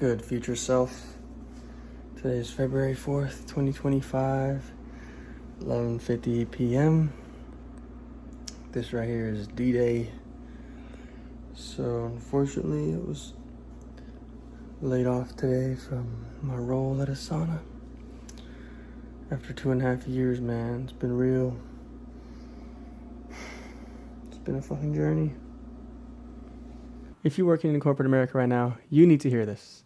good, future self? Today is February 4th, 2025, 11:50 p.m. This right here is D-Day. So unfortunately, it was laid off today from my role at Asana. After 2.5 years, man, it's been real. It's been a fucking journey. If you're working in corporate America right now, you need to hear this.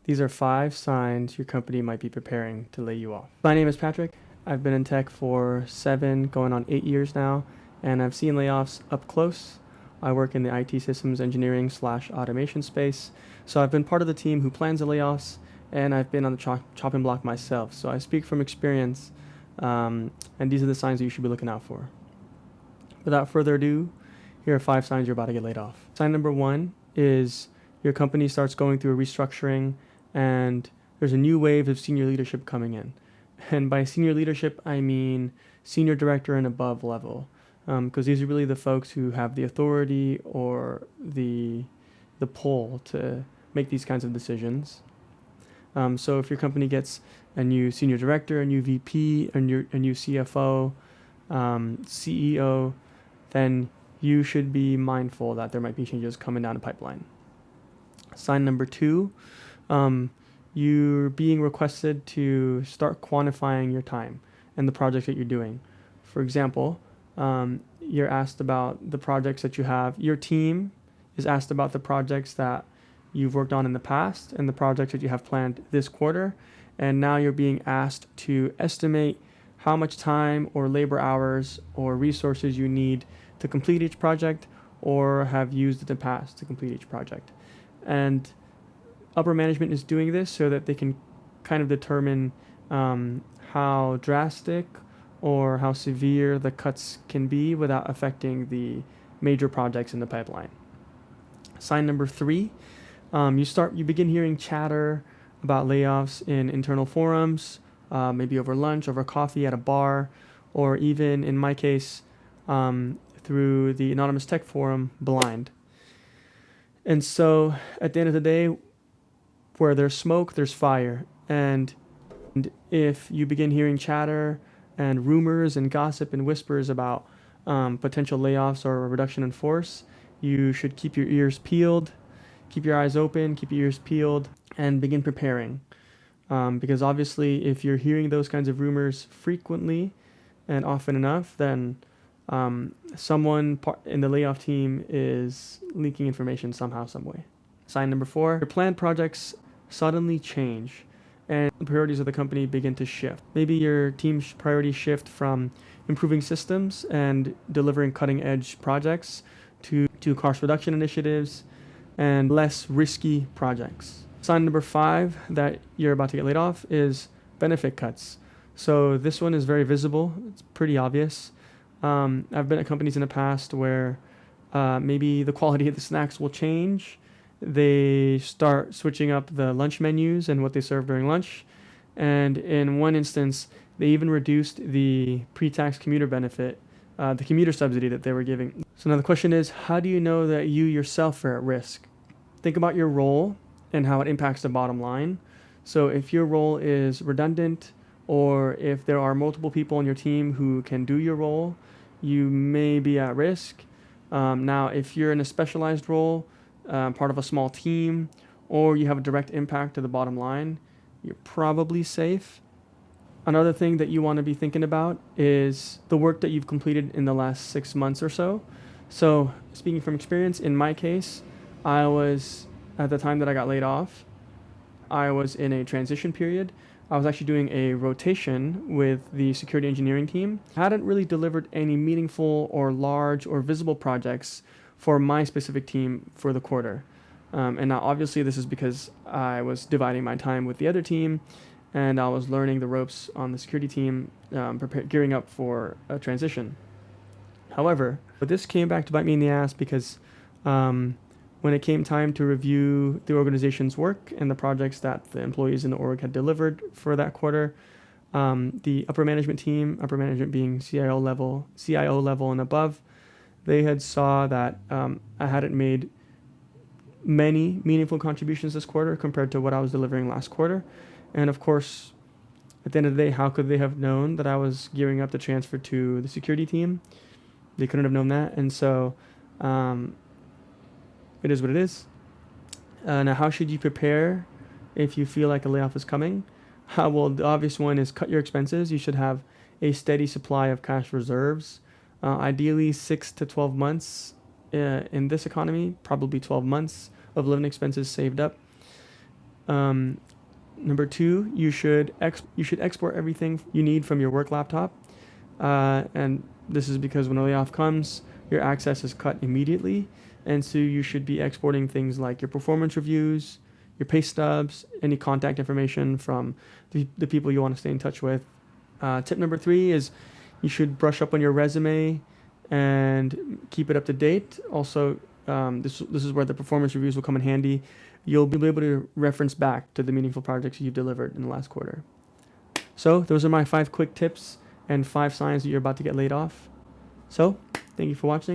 These are 5 signs your company might be preparing to lay you off. My name is Patrick. I've been in tech for 7, going on 8 years now, and I've seen layoffs up close. I work in the IT systems engineering / automation space, so I've been part of the team who plans the layoffs, and I've been on the chopping block myself. So I speak from experience, and these are the signs that you should be looking out for. Without further ado, here are 5 signs you're about to get laid off. Sign number 1 is your company starts going through a restructuring and there's a new wave of senior leadership coming in. And by senior leadership, I mean senior director and above level, because these are really the folks who have the authority or the pull to make these kinds of decisions. So if your company gets a new senior director, a new VP, a new CFO, CEO, then you should be mindful that there might be changes coming down the pipeline. Sign number 2, you're being requested to start quantifying your time and the projects that you're doing. For example, you're asked about the projects that you have. Your team is asked about the projects that you've worked on in the past and the projects that you have planned this quarter. And now you're being asked to estimate how much time or labor hours or resources you need to complete each project or have used in the past to complete each project. And upper management is doing this so that they can kind of determine how drastic or how severe the cuts can be without affecting the major projects in the pipeline. Sign number 3, you begin hearing chatter about layoffs in internal forums, maybe over lunch, over coffee at a bar, or even in my case, through the anonymous tech forum, Blind. And so at the end of the day, where there's smoke, there's fire. And if you begin hearing chatter and rumors and gossip and whispers about potential layoffs or a reduction in force, you should keep your ears peeled, keep your eyes open, keep your ears peeled, and begin preparing. Because obviously, if you're hearing those kinds of rumors frequently and often enough, then someone in the layoff team is leaking information somehow, some way. Sign number 4, your planned projects suddenly change and the priorities of the company begin to shift. Maybe your team's priorities shift from improving systems and delivering cutting-edge projects to cost reduction initiatives and less risky projects. Sign number 5 that you're about to get laid off is benefit cuts. So this one is very visible. It's pretty obvious. I've been at companies in the past where maybe the quality of the snacks will change. They start switching up the lunch menus and what they serve during lunch. And in one instance, they even reduced the pre-tax commuter benefit, the commuter subsidy that they were giving. So now the question is, how do you know that you yourself are at risk? Think about your role and how it impacts the bottom line. So if your role is redundant, or if there are multiple people on your team who can do your role, you may be at risk. Now, if you're in a specialized role, part of a small team, or you have a direct impact to the bottom line, you're probably safe. Another thing that you want to be thinking about is the work that you've completed in the last 6 months or so. So, speaking from experience, in my case, at the time that I got laid off, I was in a transition period. I was actually doing a rotation with the security engineering team. I hadn't really delivered any meaningful or large or visible projects for my specific team for the quarter. And now obviously this is because I was dividing my time with the other team and I was learning the ropes on the security team, gearing up for a transition. However, this came back to bite me in the ass because when it came time to review the organization's work and the projects that the employees in the org had delivered for that quarter, the upper management team, upper management being CIO level and above, they had saw that I hadn't made many meaningful contributions this quarter compared to what I was delivering last quarter. And of course, at the end of the day, how could they have known that I was gearing up to transfer to the security team? They couldn't have known that. And so it is what it is. Now, how should you prepare if you feel like a layoff is coming? Well, the obvious one is cut your expenses. You should have a steady supply of cash reserves, ideally 6 to 12 months in this economy, probably 12 months of living expenses saved up. Number 2, you should export everything you need from your work laptop. And this is because when a layoff comes, your access is cut immediately. And so you should be exporting things like your performance reviews, your pay stubs, any contact information from the people you want to stay in touch with. Tip number 3 is you should brush up on your resume and keep it up to date. Also, this is where the performance reviews will come in handy. You'll be able to reference back to the meaningful projects you've delivered in the last quarter. So those are my 5 quick tips and 5 signs that you're about to get laid off. So thank you for watching.